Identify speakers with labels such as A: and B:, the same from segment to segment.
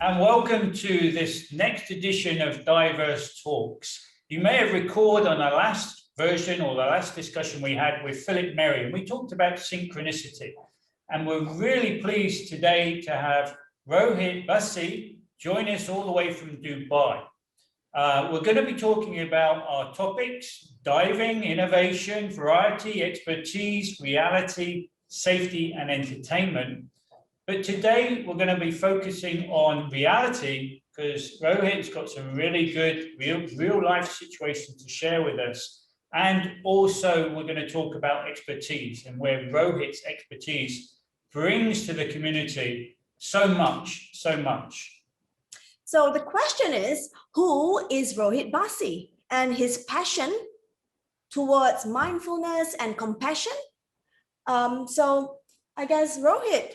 A: and welcome to this next edition of Diverse Talks. You may have recalled on the last version or the last discussion we had with Philip Merry, and we talked about synchronicity. And we're really pleased today to have Rohit Bassi join us all the way from Dubai. We're going to be talking about our topics: diving, innovation, variety, expertise, reality, safety, and entertainment. But today we're going to be focusing on reality because Rohit's got some really good real life situations to share with us. And also we're going to talk about expertise and where Rohit's expertise brings to the community so much.
B: So the question is, who is Rohit Bassi and his passion towards mindfulness and compassion? So I guess Rohit,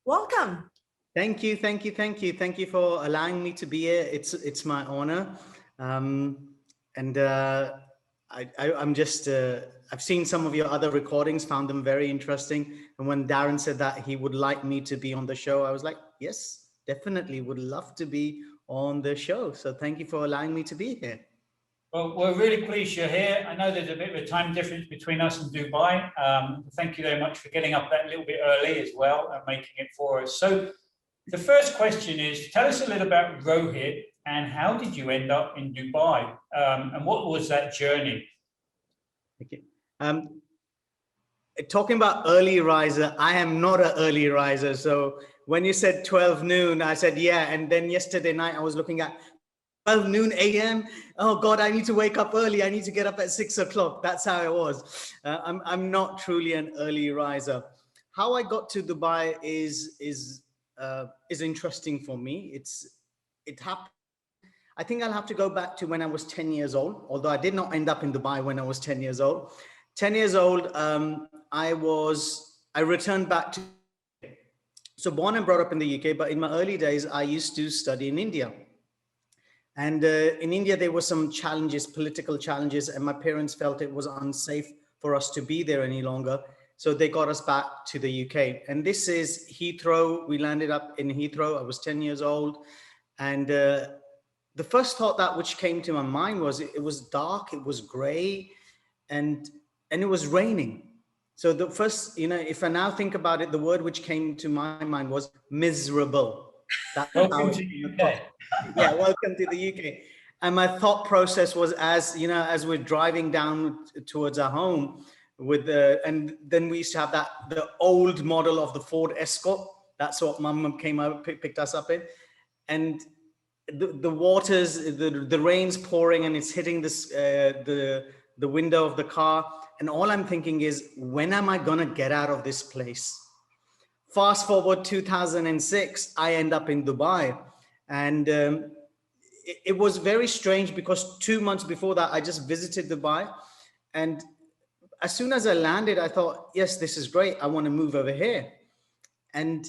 B: welcome.
C: Thank you for allowing me to be here. It's my honor, and I'm just I've seen some of your other recordings, found them very interesting. And when Darren said that he would like me to be on the show, I was like, yes, definitely would love to be on the show. So thank you for allowing me to be here.
A: Well, we're really pleased you're here. I know there's a bit of a time difference between us and Dubai. Thank you very much for getting up that little bit early as well and making it for us. So the first question is, tell us a little about Rohit and how did you end up in Dubai? And what was that journey?
C: Okay. Talking about early riser, I am not an early riser. So when you said 12 noon, I said, yeah. And then yesterday night, I was looking at 12 noon a.m. Oh God, I need to wake up early. I need to get up at 6 o'clock. That's how it was. I'm not truly an early riser. How I got to Dubai is interesting for me. It happened. I think I'll have to go back to when I was 10 years old, although I did not end up in Dubai when I was 10 years old. 10 years old, I returned back to, so born and brought up in the UK, but in my early days, I used to study in India. And in India, there were some challenges, political challenges, and my parents felt it was unsafe for us to be there any longer. So they got us back to the UK. And this is Heathrow. We landed up in Heathrow. I was 10 years old. And the first thought which came to my mind was it was dark, it was gray, and it was raining. So the first, if I now think about it, the word which came to my mind was miserable. That's
A: welcome to the UK.
C: Yeah, welcome to the UK. And my thought process was as we're driving down towards our home and then we used to have the old model of the Ford Escort. That's what Mum came out, picked us up in. And the waters, the rain's pouring and it's hitting this, the window of the car. And all I'm thinking is, when am I gonna get out of this place? Fast forward 2006, I end up in Dubai. And it was very strange because 2 months before that, I just visited Dubai. And as soon as I landed, I thought, yes, this is great. I want to move over here. And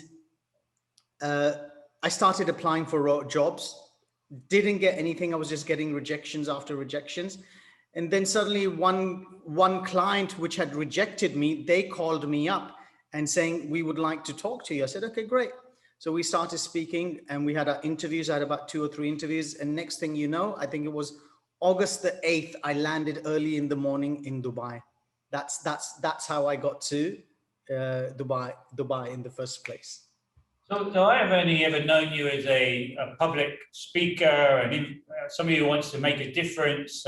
C: I started applying for jobs, didn't get anything. I was just getting rejections after rejections. And then suddenly one client which had rejected me, they called me up and saying, we would like to talk to you. I said, okay, great. So we started speaking and we had our interviews. I had about 2 or 3 interviews. And next thing you know, I think it was August the 8th, I landed early in the morning in Dubai. That's how I got to Dubai in the first place.
A: So I have only ever known you as a public speaker and somebody who wants to make a difference,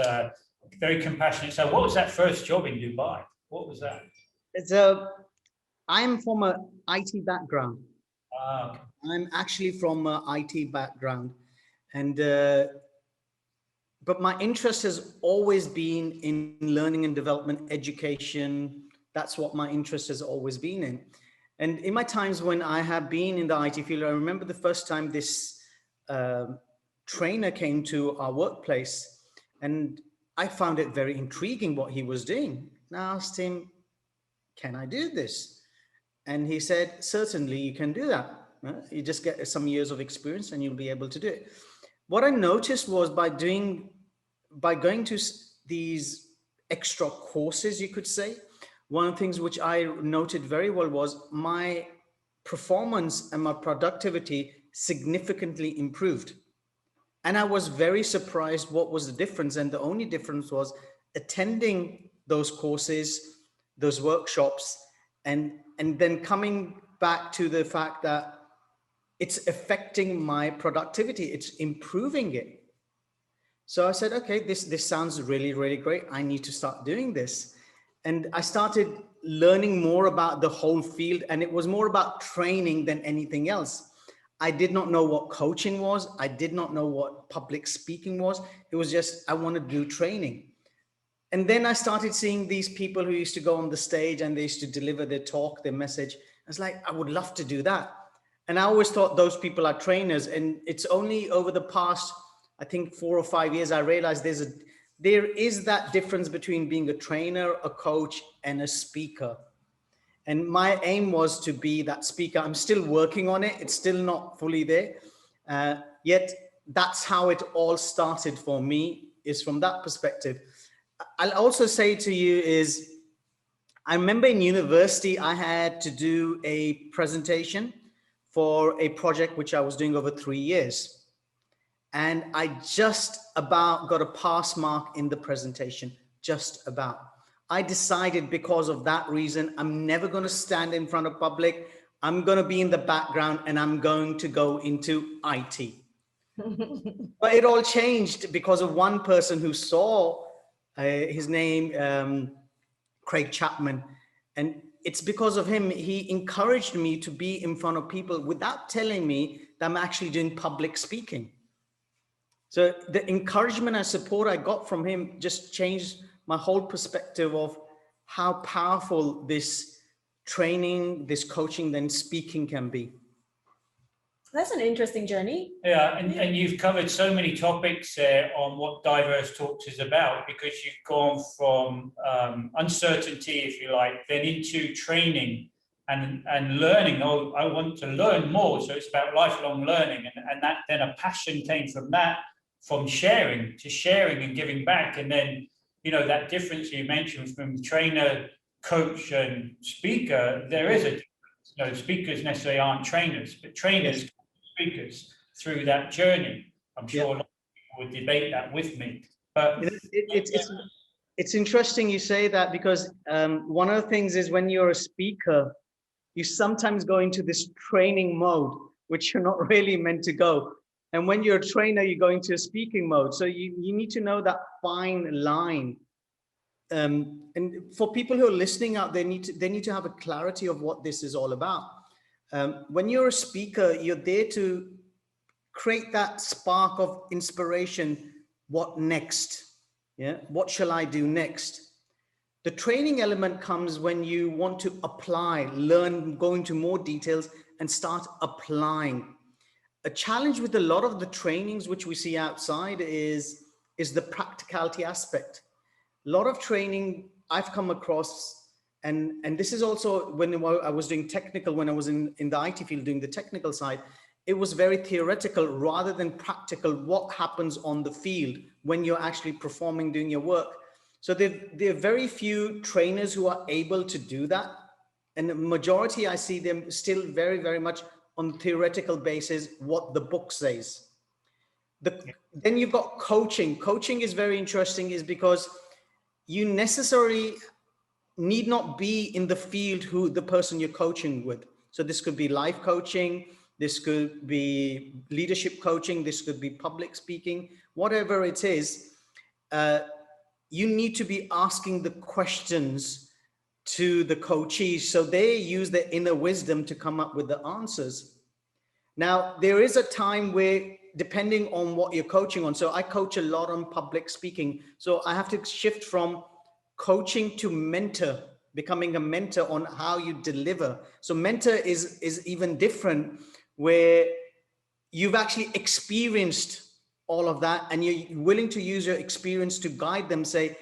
A: very compassionate. So what was that first job in Dubai? What was that?
C: I'm from an IT background.
A: Okay.
C: I'm actually from an IT background. And but my interest has always been in learning and development, education. That's what my interest has always been in. And in my times when I have been in the IT field, I remember the first time this trainer came to our workplace and I found it very intriguing what he was doing. And I asked him, can I do this? And he said, certainly you can do that. You just get some years of experience and you'll be able to do it. What I noticed was by going to these extra courses, you could say, one of the things which I noted very well was my performance and my productivity significantly improved. And I was very surprised what was the difference. And the only difference was attending those courses, those workshops, and then coming back to the fact that it's affecting my productivity. It's improving it. So I said, okay, this sounds really, really great. I need to start doing this. And I started learning more about the whole field, and it was more about training than anything else. I did not know what coaching was. I did not know what public speaking was. It was just, I want to do training. And then I started seeing these people who used to go on the stage and they used to deliver their talk, their message. I was like, I would love to do that. And I always thought those people are trainers. And it's only over the past, I think 4 or 5 years, I realized there is that difference between being a trainer, a coach, and a speaker. And my aim was to be that speaker. I'm still working on it. It's still not fully there. Yet that's how it all started for me, is from that perspective. I'll also say to you is, I remember in university, I had to do a presentation for a project which I was doing over 3 years. And I just about got a pass mark in the presentation, just about. I decided because of that reason, I'm never going to stand in front of public. I'm going to be in the background and I'm going to go into IT. But it all changed because of one person who saw his name, Craig Chapman. And it's because of him, he encouraged me to be in front of people without telling me that I'm actually doing public speaking. So the encouragement and support I got from him just changed my whole perspective of how powerful this training, this coaching, then speaking can be.
B: That's an interesting journey.
A: Yeah, and you've covered so many topics there on what Diverse Talks is about, because you've gone from uncertainty, if you like, then into training and learning. Oh, I want to learn more. So it's about lifelong learning. And that then a passion came from that, from sharing to sharing and giving back. And then, you know, that difference you mentioned from trainer, coach, and speaker, there is a difference. You know, speakers necessarily aren't trainers, but trainers, speakers through that journey. I'm sure a lot of people would debate that with me. But
C: it's interesting you say that, because one of the things is when you're a speaker, you sometimes go into this training mode, which you're not really meant to go. And when you're a trainer, you go into a speaking mode. So you need to know that fine line. And for people who are listening out, they need to have a clarity of what this is all about. When you're a speaker, you're there to create that spark of inspiration. What next? Yeah, what shall I do next? The training element comes when you want to apply, learn, go into more details and start applying. A challenge with a lot of the trainings which we see outside is the practicality aspect. A lot of training I've come across, and this is also when I was doing technical, when I was in the IT field doing the technical side, it was very theoretical rather than practical, what happens on the field when you're actually performing, doing your work. So there are very few trainers who are able to do that. And the majority, I see them still very, very much on the theoretical basis, what the book says. Then you've got coaching. Coaching is very interesting, is because you necessarily need not be in the field who the person you're coaching with. So this could be life coaching, this could be leadership coaching, this could be public speaking, whatever it is. You need to be asking the questions to the coachees, so they use their inner wisdom to come up with the answers. Now, there is a time where, depending on what you're coaching on, so I coach a lot on public speaking, so I have to shift from coaching to mentor, becoming a mentor on how you deliver. So mentor is even different, where you've actually experienced all of that and you're willing to use your experience to guide them, say,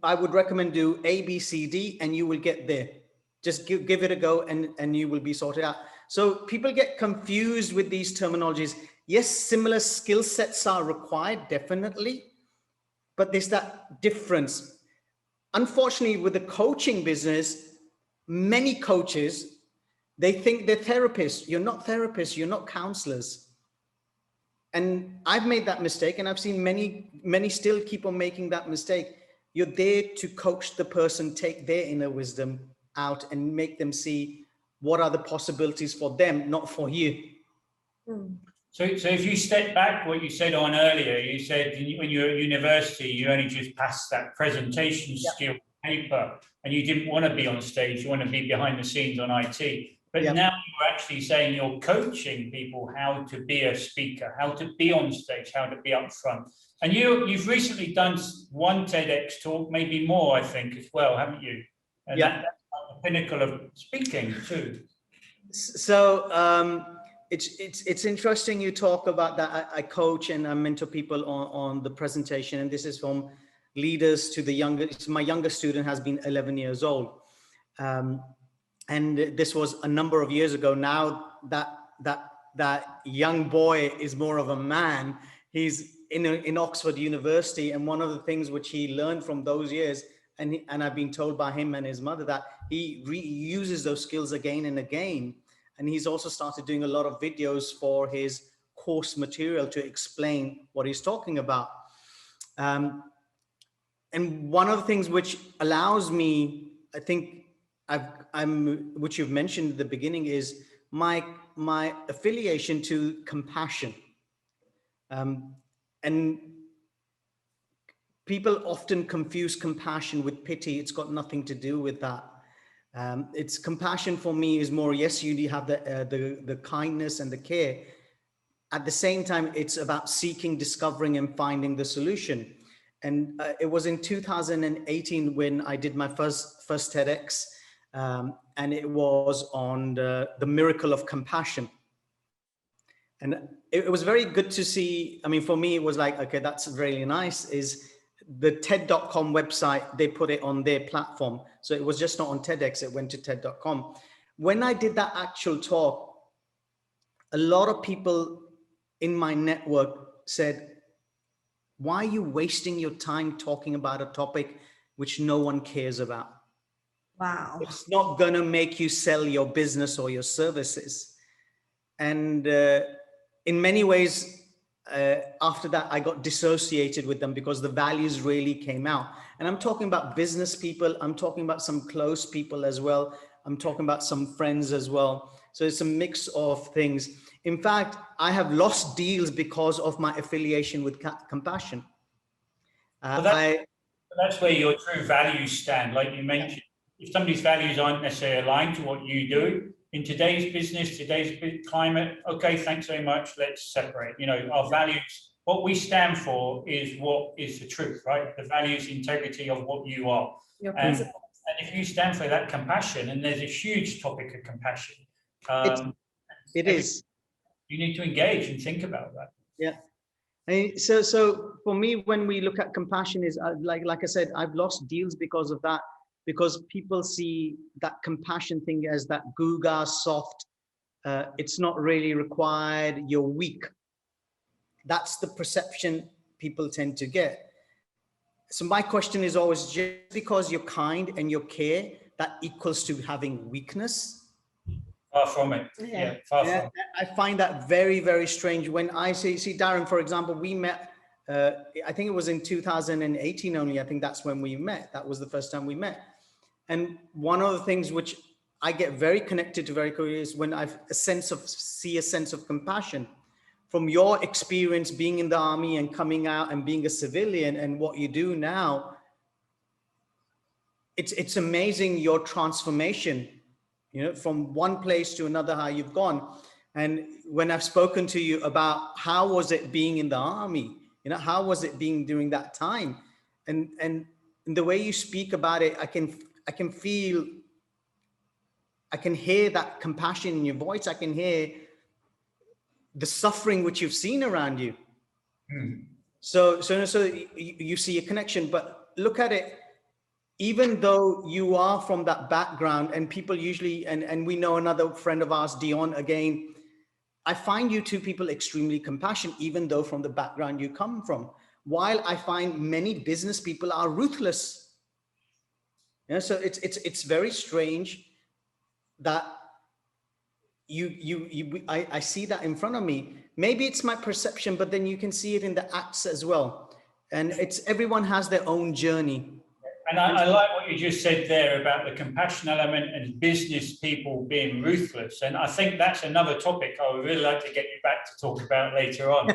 C: I would recommend do A, B, C, D, and you will get there. Just give it a go and you will be sorted out. So people get confused with these terminologies. Yes, similar skill sets are required, definitely, but there's that difference. Unfortunately, with the coaching business, many coaches, They think they're therapists. You're not therapists. You're not counselors. And I've made that mistake, and I've seen many still keep on making that mistake. You're there to coach the person, take their inner wisdom out and make them see what are the possibilities for them, not for you.
A: So if you step back, what you said on earlier, you said when you were at university, you only just passed that presentation skill paper, and you didn't want to be on stage, you want to be behind the scenes on IT. But now you're actually saying you're coaching people how to be a speaker, how to be on stage, how to be up front. And you've recently done one TEDx talk, maybe more, I think, as well, haven't you? And that's the pinnacle of speaking too.
C: So it's interesting you talk about that. I coach and I mentor people on the presentation, and this is from leaders to the youngest. My youngest student has been 11 years old. And this was a number of years ago. Now that young boy is more of a man. He's in Oxford University, and one of the things which he learned from those years, and I've been told by him and his mother that he reuses those skills again and again. And he's also started doing a lot of videos for his course material to explain what he's talking about. And one of the things which allows me, I think, which you've mentioned at the beginning, is my affiliation to compassion. And people often confuse compassion with pity. It's got nothing to do with that. It's compassion for me is more, yes, you have the kindness and the care. At the same time, it's about seeking, discovering, and finding the solution. And it was in 2018 when I did my first TEDx. And it was on the miracle of compassion. And it was very good to see. I mean, for me, it was like, okay, that's really nice. Is the TED.com website, they put it on their platform. So it was just not on TEDx, it went to TED.com. When I did that actual talk, a lot of people in my network said, why are you wasting your time talking about a topic which no one cares about?
B: Wow.
C: It's not going to make you sell your business or your services. And in many ways, after that, I got dissociated with them because the values really came out. And I'm talking about business people. I'm talking about some close people as well. I'm talking about some friends as well. So it's a mix of things. In fact, I have lost deals because of my affiliation with compassion.
A: That's where your true values stand. Like you mentioned, if somebody's values aren't necessarily aligned to what you do in today's business, today's climate, okay, thanks very much. Let's separate. You know, our values, what we stand for is what is the truth, right? The values, integrity of what you are.
B: Your principles.
A: And if you stand for that compassion, and there's a huge topic of compassion,
C: it is.
A: You need to engage and think about that.
C: Yeah. And so for me, when we look at compassion, is like I said, I've lost deals because of that, because people see that compassion thing as that guga, soft. It's not really required. You're weak. That's the perception people tend to get. So my question is always, just because you're kind and you care, that equals to having weakness?
A: Far from it. Yeah, far from it.
C: I find that very, very strange. When I see Darren, for example, we met, I think it was in 2018 only. I think that's when we met. That was the first time we met. And one of the things which I get very connected to very quickly is when I've see a sense of compassion. From your experience being in the army and coming out and being a civilian and what you do now, it's amazing your transformation, you know, from one place to another, how you've gone. And when I've spoken to you about how was it being in the army, you know, how was it being during that time? And the way you speak about it, I can feel, I can hear that compassion in your voice. I can hear the suffering which you've seen around you. So you see a connection, but look at it, even though you are from that background, and people usually, and we know another friend of ours, Dion, again, I find you two people extremely compassionate, even though from the background you come from, while I find many business people are ruthless. Yeah, so it's very strange that I see that in front of me. Maybe it's my perception, but then you can see it in the acts as well. And it's everyone has their own journey.
A: And I like what you just said there about the compassion element and business people being ruthless. And I think that's another topic I would really like to get you back to talk about later on.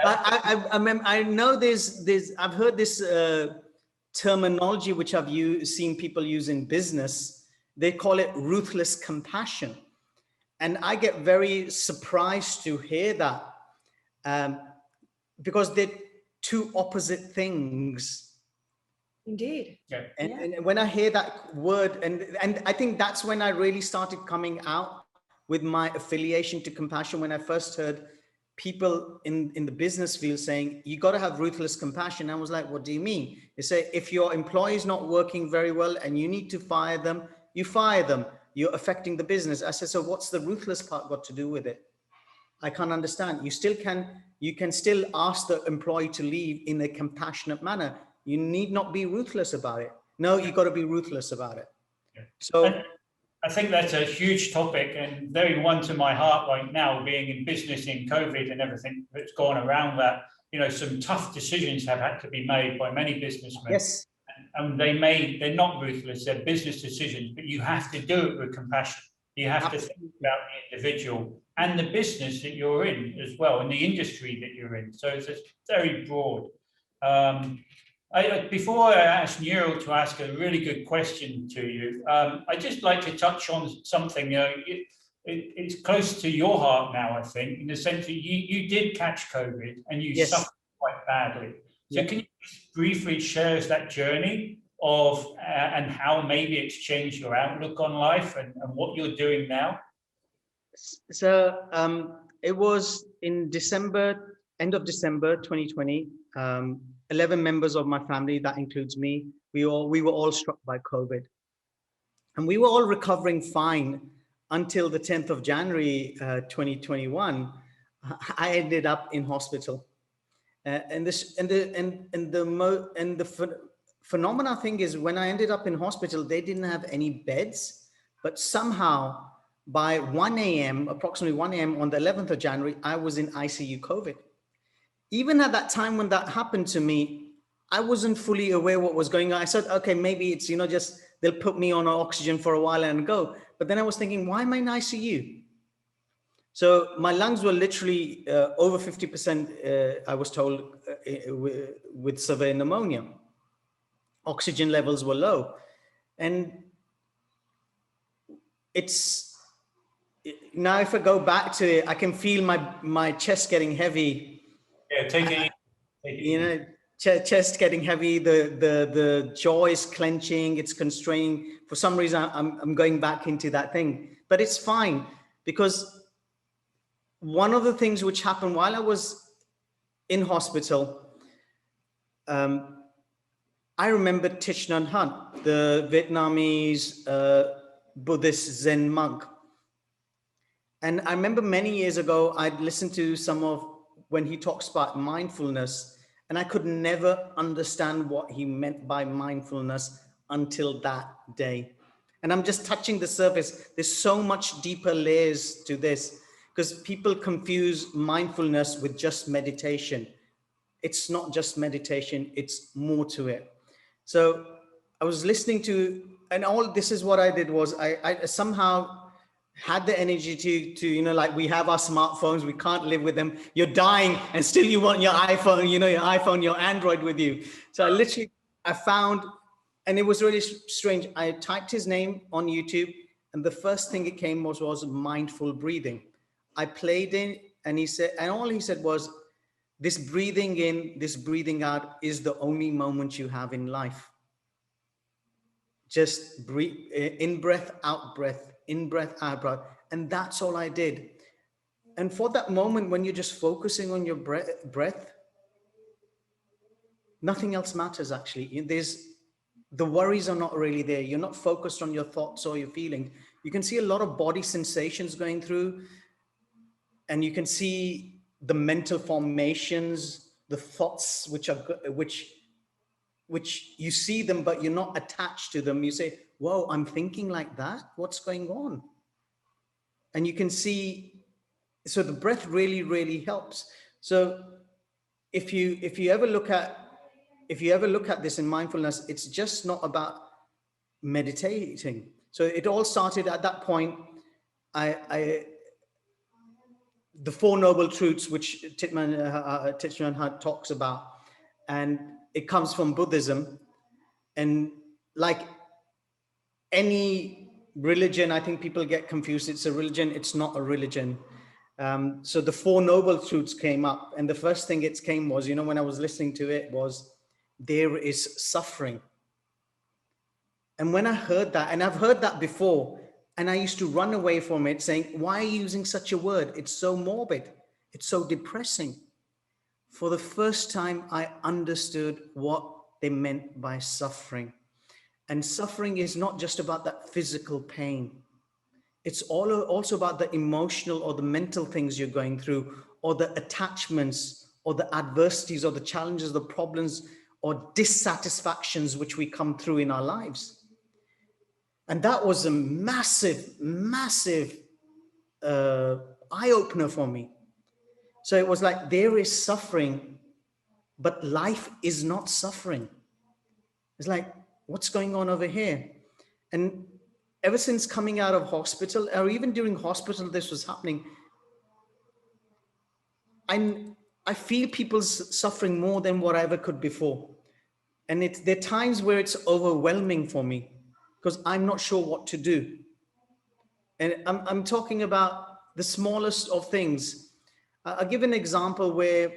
C: I know there's I've heard this terminology which seen people use in business. They call it ruthless compassion, and I get very surprised to hear that because they're two opposite things.
B: Indeed.
A: Yeah.
C: And when I hear that word, and I think that's when I really started coming out with my affiliation to compassion, when I first heard people in the business field saying, you got to have ruthless compassion. I was like, what do you mean? They say, if your employee is not working very well and you need to fire them, you fire them. You're affecting the business. I said, so what's the ruthless part got to do with it? I can't understand. You can still ask the employee to leave in a compassionate manner. You need not be ruthless about it. No, you got to be ruthless about it.
A: Yeah.
C: So
A: and I think that's a huge topic and very one to my heart right now, being in business in COVID and everything that's gone around that. You know, some tough decisions have had to be made by many businessmen.
C: yes,
A: And they're not ruthless, they're business decisions, but you have to do it with compassion. You have to think about the individual and the business that you're in as well, and the industry that you're in. So it's very broad. Before I ask Neural to ask a really good question to you, I'd just like to touch on something. You know, it's close to your heart now, I think, in the sense that you did catch COVID and you
C: yes,
A: suffered quite badly. So
C: yeah.
A: can you just briefly share us that journey of and how maybe it's changed your outlook on life and what you're doing now?
C: So it was in December, end of December 2020. 11 members of my family, that includes me, we were all struck by COVID. And we were all recovering fine until the 10th of January 2021. I ended up in hospital. And the phenomena thing is, when I ended up in hospital, they didn't have any beds, but somehow by 1 a.m., approximately 1 a.m. on the 11th of January, I was in ICU COVID. Even at that time when that happened to me, I wasn't fully aware what was going on. I said, okay, maybe it's, just they'll put me on oxygen for a while and go. But then I was thinking, why am I in ICU? So my lungs were literally over 50%, I was told, with severe pneumonia. Oxygen levels were low. And now if I go back to it, I can feel my chest getting heavy.
A: Yeah, take it easy.
C: Chest getting heavy, the jaw is clenching, it's constraining. For some reason, I'm going back into that thing, but it's fine, because one of the things which happened while I was in hospital, I remember Thich Nhat Hanh, the Vietnamese Buddhist Zen monk. And I remember many years ago, I'd listened to when he talks about mindfulness, and I could never understand what he meant by mindfulness until that day. And I'm just touching the surface. There's so much deeper layers to this, because people confuse mindfulness with just meditation. It's not just meditation, it's more to it. So I was listening to, and all this is what I did was I somehow had the energy to like, we have our smartphones, we can't live with them. You're dying and still you want your iPhone, your Android with you. So I found, and it was really strange. I typed his name on YouTube, and the first thing it came was mindful breathing. I played in, and all he said was, this breathing in, this breathing out is the only moment you have in life. Just breathe, in breath, out breath, in breath, out breath. And that's all I did. And for that moment, when you're just focusing on your breath, nothing else matters actually. The worries are not really there. You're not focused on your thoughts or your feelings. You can see a lot of body sensations going through, and you can see the mental formations, the thoughts which you see them, but you're not attached to them. You say, whoa, I'm thinking like that. What's going on? And you can see, so the breath really, really helps. So if you ever look at this in mindfulness, it's just not about meditating. So it all started at that point. The Four Noble Truths, which Thich Nhat Hanh talks about, and it comes from Buddhism. And like any religion, I think people get confused. It's a religion, it's not a religion. So the Four Noble Truths came up, and the first thing it came was, when I was listening to it, was there is suffering. And when I heard that, and I've heard that before, and I used to run away from it saying, why are you using such a word? It's so morbid. It's so depressing. For the first time, I understood what they meant by suffering. And suffering is not just about that physical pain. It's also about the emotional or the mental things you're going through, or the attachments, or the adversities, or the challenges, the problems, or dissatisfactions which we come through in our lives. And that was a massive, massive eye-opener for me. So it was like, there is suffering, but life is not suffering. It's like, what's going on over here? And ever since coming out of hospital, or even during hospital, this was happening. I feel people's suffering more than what I ever could before. And there are times where it's overwhelming for me, because I'm not sure what to do. And I'm talking about the smallest of things. I'll give an example where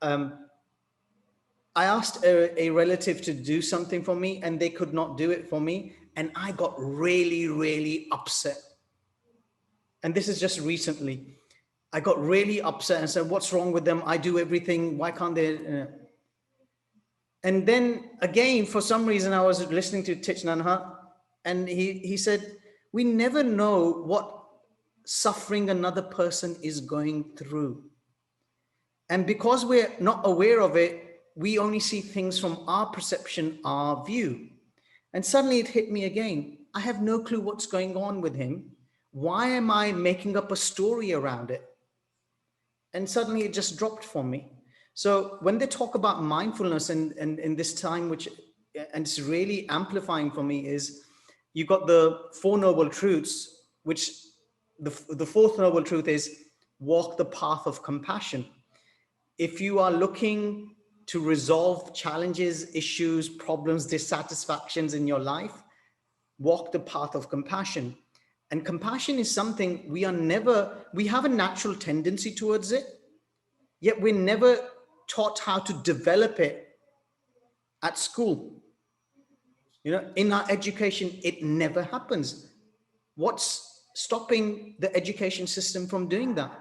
C: I asked a relative to do something for me, and they could not do it for me. And I got really, really upset. And this is just recently. I got really upset and said, what's wrong with them? I do everything. Why can't they? And then again, for some reason, I was listening to Thich Nhat Hanh, and he said, we never know what suffering another person is going through. And because we're not aware of it, we only see things from our perception, our view. And suddenly it hit me again. I have no clue what's going on with him. Why am I making up a story around it? And suddenly it just dropped for me. So when they talk about mindfulness and in this time, and it's really amplifying for me, is you've got the Four Noble Truths, which the fourth noble truth is walk the path of compassion. If you are looking to resolve challenges, issues, problems, dissatisfactions in your life, walk the path of compassion. And compassion is something we have a natural tendency towards it, yet we're never taught how to develop it at school. In our education, it never happens. What's stopping the education system from doing that?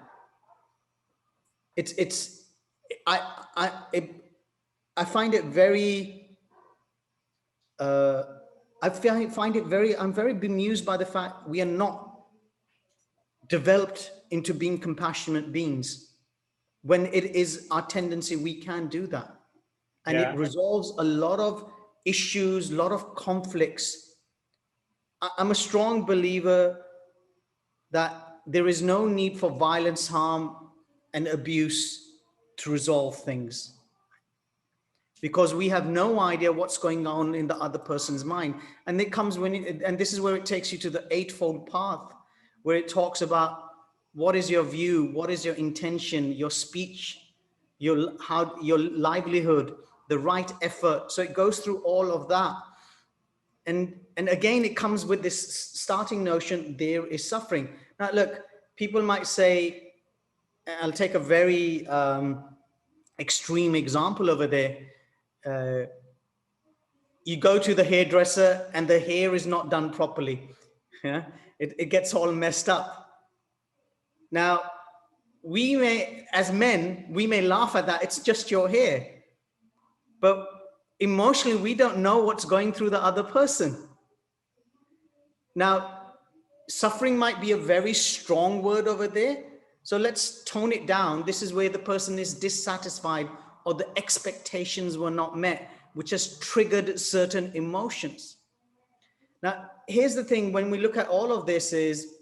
C: I find it very, I'm very bemused by the fact we are not developed into being compassionate beings. When it is our tendency, we can do that. And it resolves a lot of issues, a lot of conflicts. I'm a strong believer that there is no need for violence, harm, and abuse to resolve things, because we have no idea what's going on in the other person's mind. And it comes and this is where it takes you to the Eightfold Path, where it talks about what is your view, what is your intention, your speech, your livelihood, the right effort. So it goes through all of that. And again, it comes with this starting notion, there is suffering. Now, look, people might say, I'll take a very extreme example over there. You go to the hairdresser and the hair is not done properly. Yeah? It gets all messed up. Now, as men, we may laugh at that. It's just your hair. But emotionally, we don't know what's going through the other person. Now, suffering might be a very strong word over there. So let's tone it down. This is where the person is dissatisfied, or the expectations were not met, which has triggered certain emotions. Now, here's the thing. When we look at all of this, is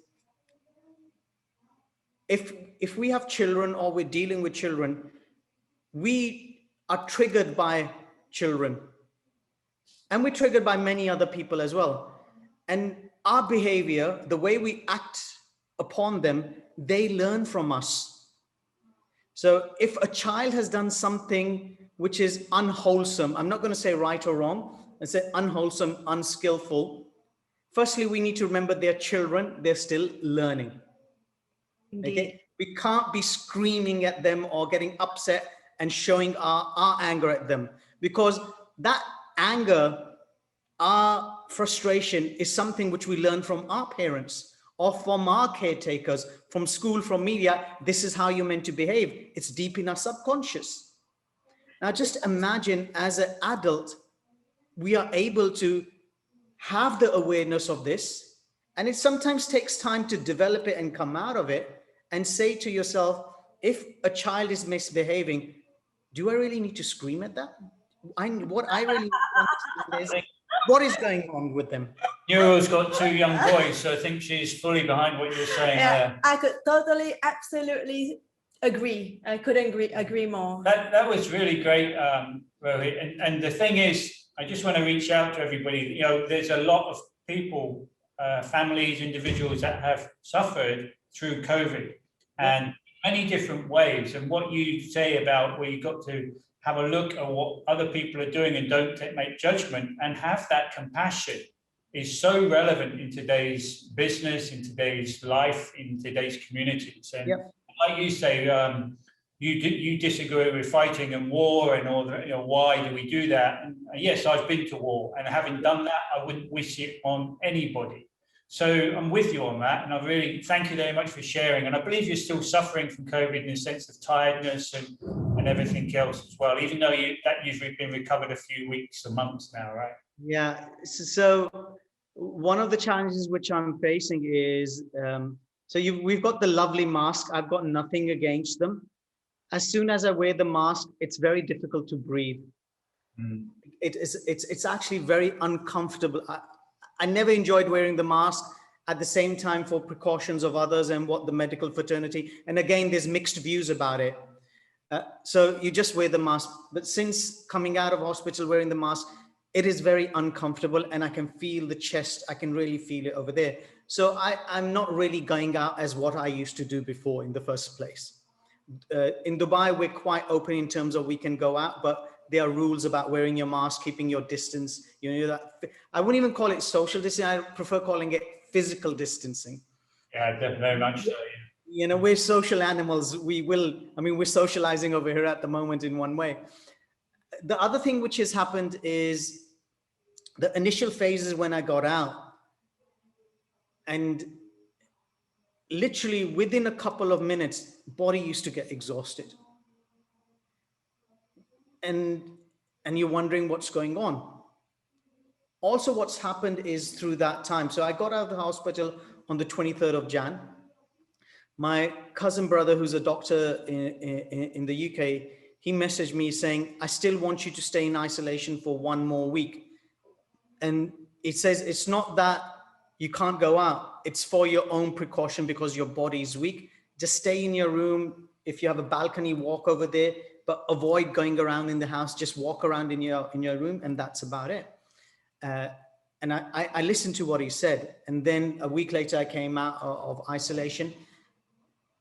C: if we have children or we're dealing with children, we are triggered by children, and we're triggered by many other people as well. And our behavior, the way we act upon them, they learn from us. So if a child has done something which is unwholesome, I'm not going to say right or wrong, I say unwholesome, unskillful. Firstly, we need to remember they're children, they're still learning.
B: Indeed.
C: Okay, we can't be screaming at them or getting upset and showing our anger at them, because that anger, our frustration is something which we learn from our parents or from our caretakers, from school, from media. This is how you're meant to behave. It's deep in our subconscious. Now just imagine, as an adult, we are able to have the awareness of this, and it sometimes takes time to develop it and come out of it, and say to yourself, if a child is misbehaving, do I really need to scream at that? What I really understand is, what is going on with them?
A: Neuro's got two young boys, so I think she's fully behind what you're saying there.
B: I could totally, absolutely agree. I couldn't agree more.
A: That was really great, Rohit. And the thing is, I just want to reach out to everybody. You know, there's a lot of people, families, individuals that have suffered through COVID, and many different ways. And what you say about where you got to have a look at what other people are doing and don't make judgment and have that compassion is so relevant in today's business, in today's life, in today's communities. And like you say, you disagree with fighting and war and all that. You know, why do we do that? And yes, I've been to war, and having done that, I wouldn't wish it on anybody. So I'm with you on that, and I really thank you very much for sharing. And I believe you're still suffering from COVID in the sense of tiredness and everything else as well, even though you've been recovered a few weeks or months now, right?
C: Yeah. So one of the challenges which I'm facing is, we've got the lovely mask. I've got nothing against them. As soon as I wear the mask, it's very difficult to breathe. It's actually very uncomfortable. I never enjoyed wearing the mask. At the same time, for precautions of others and what the medical fraternity, and again, there's mixed views about it. So you just wear the mask. But since coming out of hospital wearing the mask, it is very uncomfortable, and I can feel the chest. I can really feel it over there. So I'm not really going out as what I used to do before in the first place. In Dubai, we're quite open in terms of we can go out, but there are rules about wearing your mask, keeping your distance. You know, that I wouldn't even call it social distancing. I prefer calling it physical distancing.
A: Yeah, very much so.
C: You know, we're social animals. We're socializing over here at the moment in one way. The other thing which has happened is the initial phases when I got out, and literally within a couple of minutes, body used to get exhausted. And you're wondering what's going on. Also, what's happened is through that time. So I got out of the hospital on the 23rd of Jan. My cousin brother, who's a doctor in the UK, he messaged me saying, I still want you to stay in isolation for one more week. And it says, it's not that you can't go out. It's for your own precaution because your body is weak. Just stay in your room. If you have a balcony, walk over there, but avoid going around in the house. Just walk around in your room, and that's about it. And I listened to what he said. And then a week later, I came out of isolation.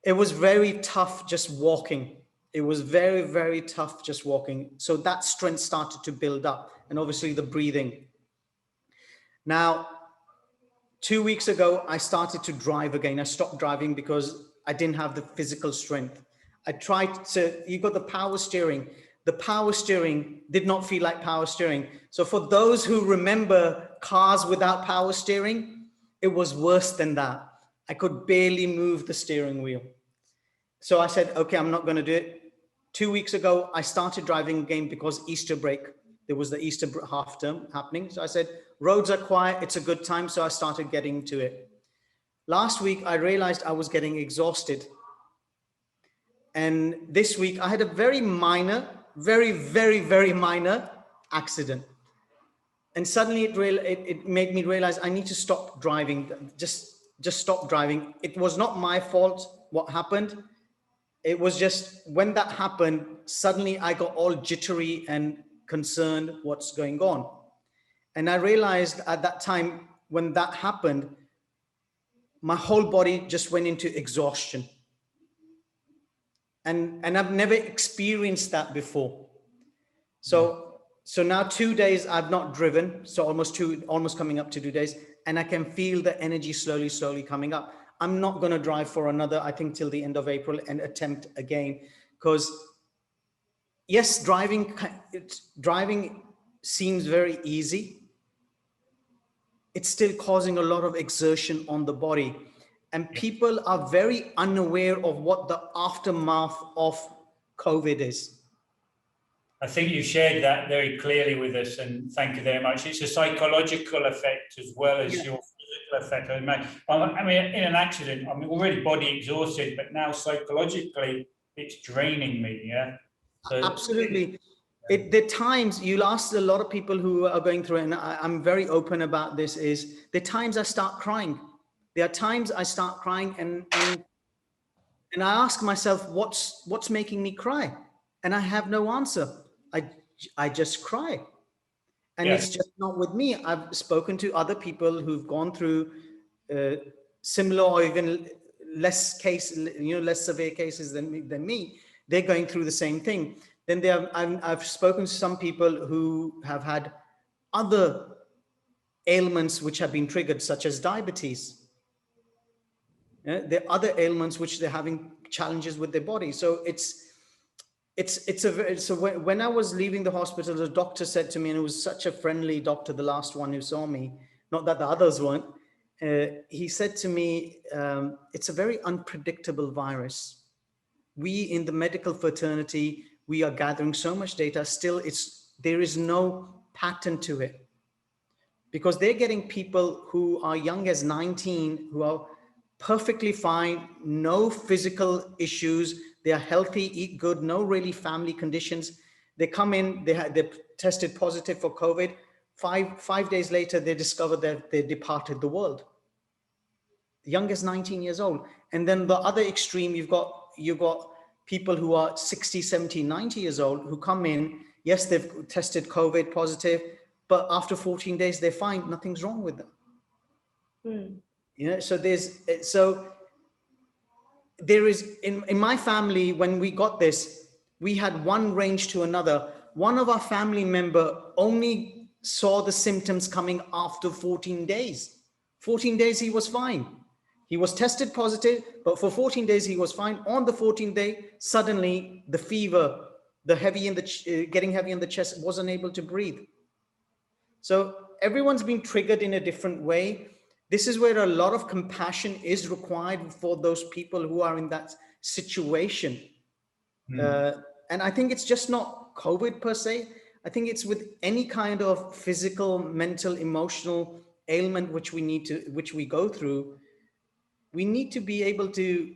C: It was very tough just walking. It was very, very tough just walking. So that strength started to build up, and obviously the breathing. Now, 2 weeks ago, I started to drive again. I stopped driving because I didn't have the physical strength. I tried to, you got the power steering. The power steering did not feel like power steering. So for those who remember cars without power steering, it was worse than that. I could barely move the steering wheel. So I said, okay, I'm not going to do it. 2 weeks ago, I started driving again because Easter break. There was the Easter half term happening. So I said, roads are quiet. It's a good time. So I started getting to it. Last week, I realized I was getting exhausted. And this week I had a very minor, very, very, very minor accident. And suddenly it made me realize I need to stop driving, just stop driving. It was not my fault. what happened. It was just when that happened, suddenly I got all jittery and concerned what's going on. And I realized at that time when that happened, my whole body just went into exhaustion. And I've never experienced that before. So now 2 days I've not driven. So almost coming up to 2 days. And I can feel the energy slowly coming up. I'm not going to drive for another, I think, till the end of April and attempt again. Because yes, driving seems very easy. It's still causing a lot of exertion on the body. And people are very unaware of what the aftermath of COVID is.
A: I think you shared that very clearly with us, and thank you very much. It's a psychological effect as well as your physical effect. I mean, in an accident, I'm already body exhausted, but now psychologically, it's draining me. Yeah. So,
C: absolutely. The times you'll ask a lot of people who are going through it, and I'm very open about this, is the times I start crying. There are times I start crying and I ask myself, what's making me cry? And I have no answer. I just cry. And it's just not with me. I've spoken to other people who've gone through similar or even less severe cases than me. They're going through the same thing. Then I've spoken to some people who have had other ailments which have been triggered, such as diabetes. There are other ailments which they're having challenges with their body. So when I was leaving the hospital, the doctor said to me, and it was such a friendly doctor, the last one who saw me, not that the others weren't, he said to me, it's a very unpredictable virus. We in the medical fraternity, we are gathering so much data, still there is no pattern to it. Because they're getting people who are young as 19, who are perfectly fine, no physical issues, they are healthy, eat good, no really family conditions. They come in, they're tested positive for COVID. Five days later, they discover that they departed the world. The youngest 19 years old. And then the other extreme, you've got people who are 60, 70, 90 years old who come in. Yes, they've tested COVID positive, but after 14 days, they find nothing's wrong with them. So there is in my family, when we got this, we had one range to another. One of our family member only saw the symptoms coming after 14 days. 14 days, he was fine. He was tested positive, but for 14 days, he was fine. On the 14th day, suddenly the fever, getting heavy in the chest, wasn't able to breathe. So everyone's been triggered in a different way. This is where a lot of compassion is required for those people who are in that situation. And I think it's just not COVID per se. I think it's with any kind of physical, mental, emotional ailment which we go through. We need to be able to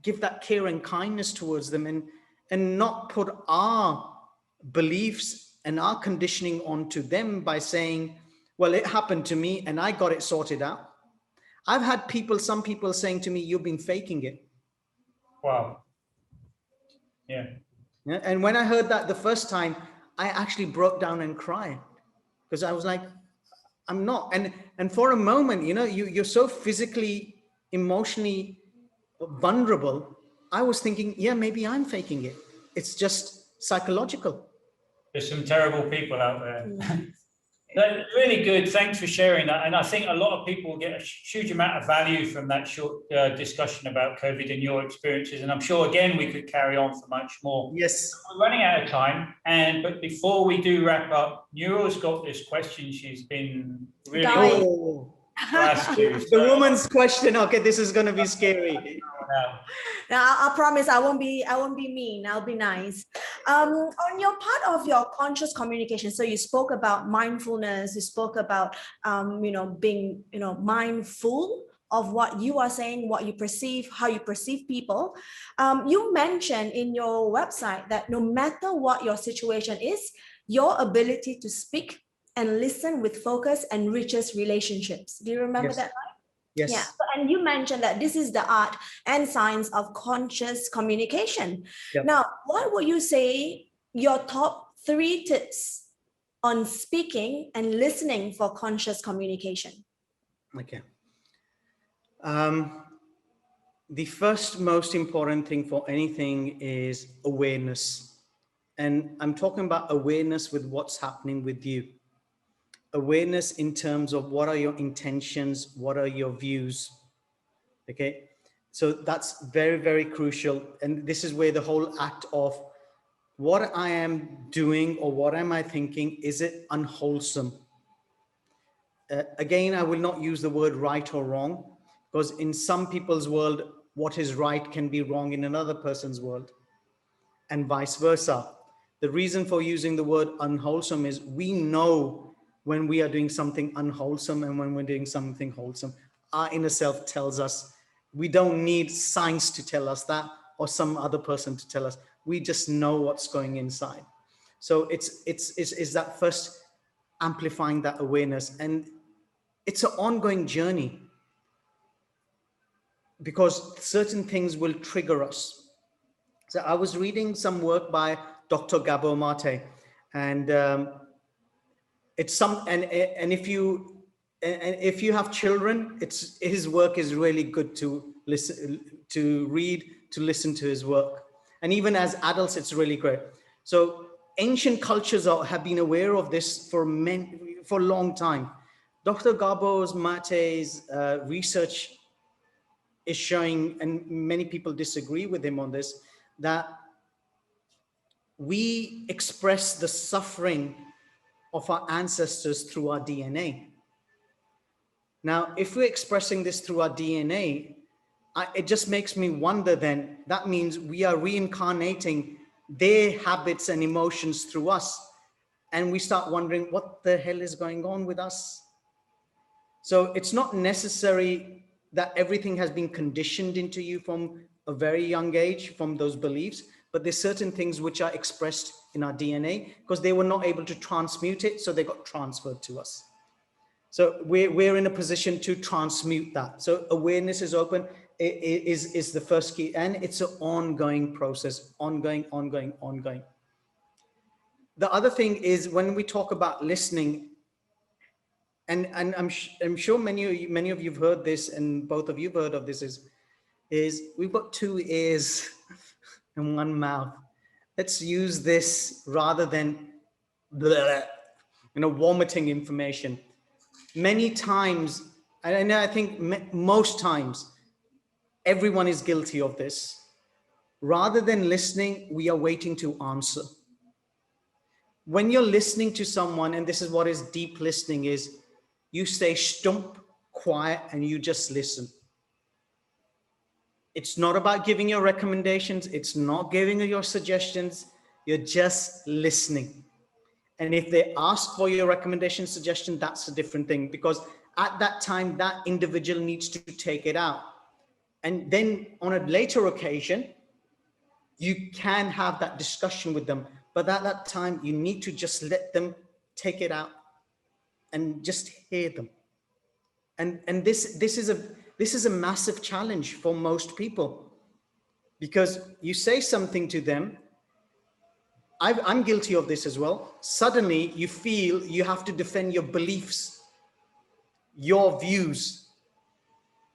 C: give that care and kindness towards them and not put our beliefs and our conditioning onto them by saying, well, it happened to me and I got it sorted out. I've had some people saying to me, you've been faking it.
A: Wow. Yeah.
C: And when I heard that the first time, I actually broke down and cried because I was like, I'm not. And for a moment, you're so physically, emotionally vulnerable. I was thinking, yeah, maybe I'm faking it. It's just psychological.
A: There's some terrible people out there. Really good. Thanks for sharing that. And I think a lot of people get a huge amount of value from that short discussion about COVID and your experiences. And I'm sure, again, we could carry on for much more.
C: Yes.
A: We're running out of time. But before we do wrap up, Nurul's got this question she's been really to ask you.
C: The woman's question. Okay, this is going to be scary.
B: Now, I promise I won't be mean. I'll be nice. On your part of your conscious communication, so you spoke about mindfulness. You spoke about being mindful of what you are saying, what you perceive, how you perceive people. You mentioned in your website that no matter what your situation is, your ability to speak and listen with focus enriches relationships. Do you remember that line?
C: Yes.
B: Yeah. And you mentioned that this is the art and science of conscious communication.
C: Yep.
B: Now, what would you say your top 3 tips on speaking and listening for conscious communication?
C: Okay. The first most important thing for anything is awareness. And I'm talking about awareness with what's happening with you. Awareness in terms of what are your intentions, what are your views. Okay. So that's very, very crucial. And this is where the whole act of what I am doing or what am I thinking, is it unwholesome? Again, I will not use the word right or wrong, because in some people's world, what is right can be wrong in another person's world, and vice versa. The reason for using the word unwholesome is we know when we are doing something unwholesome and when we're doing something wholesome. Our inner self tells us. We don't need science to tell us that, or some other person to tell us. We just know what's going inside. So it's that first amplifying that awareness. And it's an ongoing journey, because certain things will trigger us. So I was reading some work by Dr. Gabor Mate, and it's some, and if you have children, his work is really good to listen, to read, to listen to his work. And even as adults, it's really great. So ancient cultures have been aware of this for a long time. Dr. Gabor Mate's research is showing, and many people disagree with him on this, that we express the suffering of our ancestors through our DNA. Now, if we're expressing this through our DNA, it just makes me wonder then, that means we are reincarnating their habits and emotions through us. And we start wondering what the hell is going on with us. So it's not necessary that everything has been conditioned into you from a very young age, from those beliefs, but there's certain things which are expressed in our DNA because they were not able to transmute it, so they got transferred to us. So we're in a position to transmute that. So awareness is open, is the first key, and it's an ongoing process, ongoing. The other thing is when we talk about listening, and I'm sure many of you've heard this, and both of you've heard of this, is we've got 2 ears and 1 mouth. Let's use this rather than vomiting information. Many times, and I think most times, everyone is guilty of this. Rather than listening, we are waiting to answer. When you're listening to someone, and this is what is deep listening is, you stay stump, quiet, and you just listen. It's not about giving your recommendations. It's not giving your suggestions. You're just listening. And if they ask for your recommendation, suggestion, that's a different thing, because at that time, that individual needs to take it out. And then on a later occasion, you can have that discussion with them. But at that time, you need to just let them take it out and just hear them. And this is a massive challenge for most people, because you say something to them. I'm guilty of this as well. Suddenly you feel you have to defend your beliefs, your views.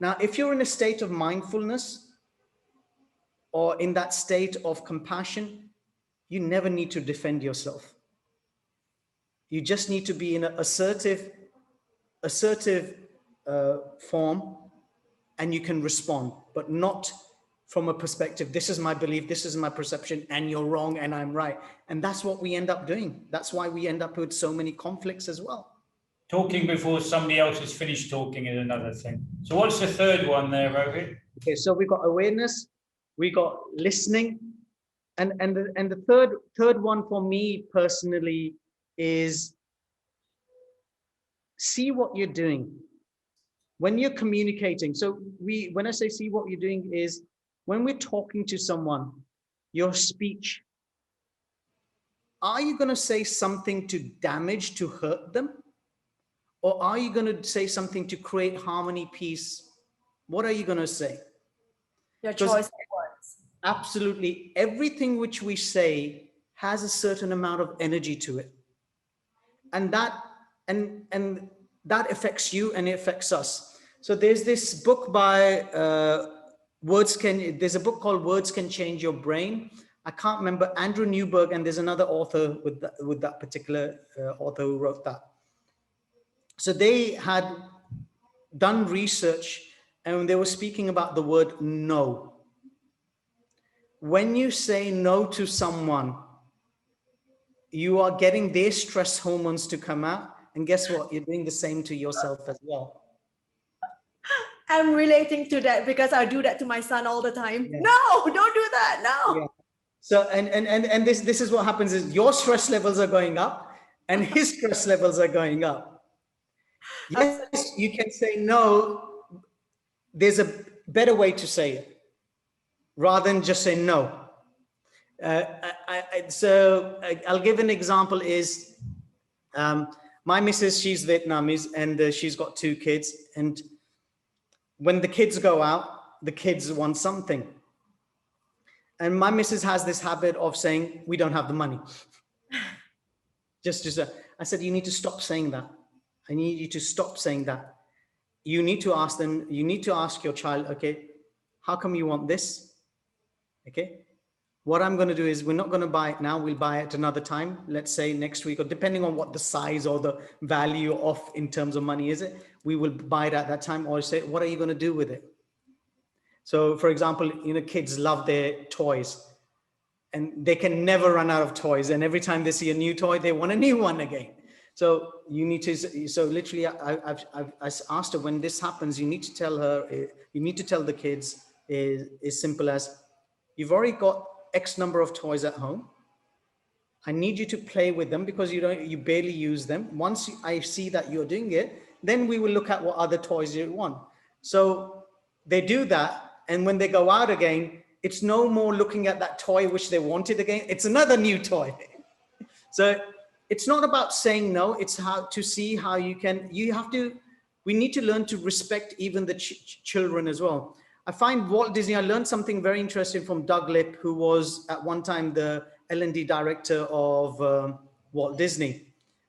C: Now, if you're in a state of mindfulness or in that state of compassion, you never need to defend yourself. You just need to be in an assertive form, and you can respond, but not from a perspective, this is my belief, this is my perception, and you're wrong and I'm right. And that's what we end up doing. That's why we end up with so many conflicts as well.
A: Talking before somebody else has finished talking is another thing. So what's the third one there, Rohit?
C: Okay, so we got awareness, we got listening, and the third one for me personally is see what you're doing when you're communicating. So when I say see what you're doing is when we're talking to someone, your speech, are you going to say something to damage, to hurt them? Or are you going to say something to create harmony, peace, What are you going to say?
B: Your
C: 'Cause
B: choice of words.
C: absolutely everything which we say has a certain amount of energy to it. And that affects you and it affects us. So there's this book by there's a book called Words Can Change Your Brain. I can't remember, Andrew Newberg, and there's another author with that particular author who wrote that. So they had done research and they were speaking about the word no. When you say no to someone, you are getting their stress hormones to come out. And guess what? You're doing the same to yourself as well.
B: I'm relating to that because I do that to my son all the time.
C: Yeah.
B: No, don't do that. No.
C: Yeah. So, and this is what happens is your stress levels are going up and his stress levels are going up. Yes, you can say no. There's a better way to say it rather than just say no. I'll give an example is my missus, she's Vietnamese and she's got 2 kids. And when the kids go out, the kids want something. And my missus has this habit of saying, we don't have the money. I said, you need to stop saying that. I need you to stop saying that. You need to ask them, you need to ask your child, okay, how come you want this? Okay. What I'm going to do is we're not going to buy it now. We'll buy it another time. Let's say next week, or depending on what the size or the value of in terms of money is it, we will buy it at that time. Or say, what are you going to do with it? So for example, kids love their toys and they can never run out of toys. And every time they see a new toy, they want a new one again. So you need to, so literally I've asked her, when this happens, you need to tell her, you need to tell the kids is simple as, you've already got X number of toys at home. I need you to play with them because you barely use them. Once I see that you're doing it, then we will look at what other toys you want. So they do that. And when they go out again, it's no more looking at that toy which they wanted again. It's another new toy. So it's not about saying no. It's how to see how we need to learn to respect even the children as well. I find Walt Disney, I learned something very interesting from Doug Lipp, who was at one time the L&D director of Walt Disney.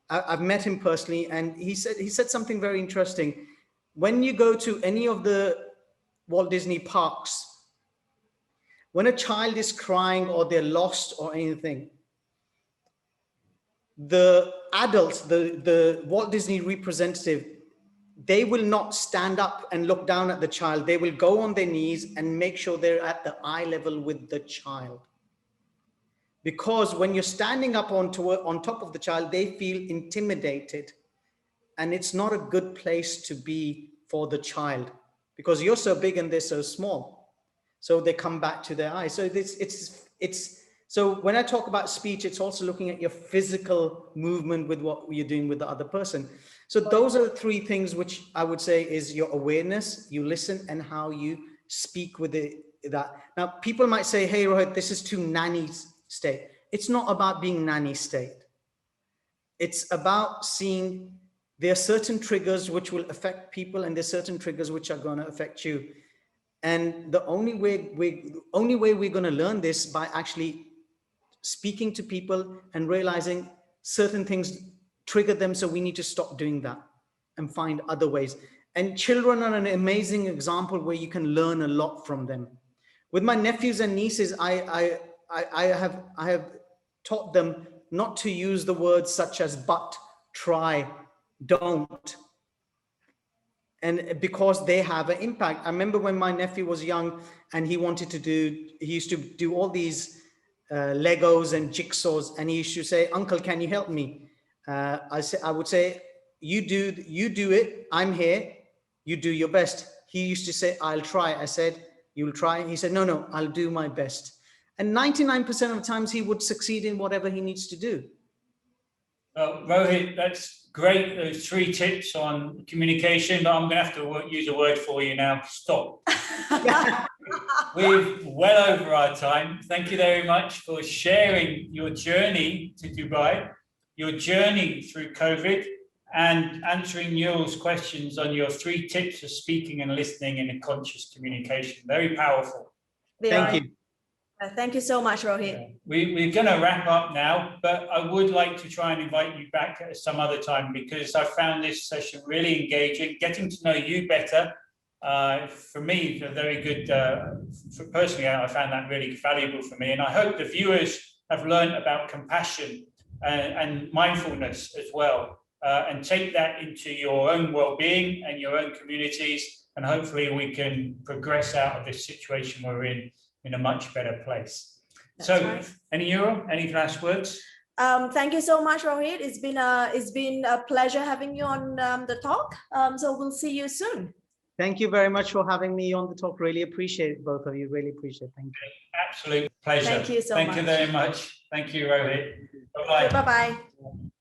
C: I've met him personally, and he said something very interesting. When you go to any of the Walt Disney parks, when a child is crying or they're lost or anything, the adults, the Walt Disney representative, they will not stand up and look down at the child. They will go on their knees and make sure they're at the eye level with the child. Because when you're standing up on top of the child, they feel intimidated. And it's not a good place to be for the child because you're so big and they're so small. So they come back to their eyes. So so when I talk about speech, it's also looking at your physical movement with what you're doing with the other person. So those are the 3 things which I would say is your awareness, you listen, and how you speak with that. Now, people might say, hey, Rohit, this is too nanny state. It's not about being nanny state. It's about seeing there are certain triggers which will affect people and there's certain triggers which are going to affect you. And the only way we're going to learn this by actually speaking to people and realizing certain things trigger them. So we need to stop doing that and find other ways. And children are an amazing example where you can learn a lot from them. With my nephews and nieces, I have taught them not to use the words such as but, try, don't. And because they have an impact. I remember when my nephew was young and he used to do all these Legos and jigsaws, and he used to say, Uncle, can you help me? I would say, you do it. I'm here. You do your best. He used to say, I'll try. I said, you'll try. He said, no, I'll do my best. And 99% of the times he would succeed in whatever he needs to do.
A: Well, Rohit, that's great. Those 3 tips on communication, but I'm going to have to use a word for you now. Stop. We're well over our time. Thank you very much for sharing your journey to Dubai, your journey through COVID, and answering Neil's questions on your 3 tips for speaking and listening in a conscious communication. Very powerful.
C: Thank you.
B: Thank you so much, Rohit.
A: Yeah. We're going to wrap up now, but I would like to try and invite you back at some other time, because I found this session really engaging, getting to know you better. For me, a very good, personally, I found that really valuable for me. And I hope the viewers have learned about compassion and mindfulness as well, and take that into your own well-being and your own communities. And hopefully we can progress out of this situation we're in a much better place. That's so right. Any last words?
B: Thank you so much, Rohit. It's been a pleasure having you on the talk. So we'll see you soon.
C: Thank you very much for having me on the talk. Really appreciate it, both of you. Really appreciate it. Thank you.
A: Absolute pleasure.
B: Thank you so much.
A: Thank you very much. Thank you, Rohit. Bye-bye.
B: Bye-bye.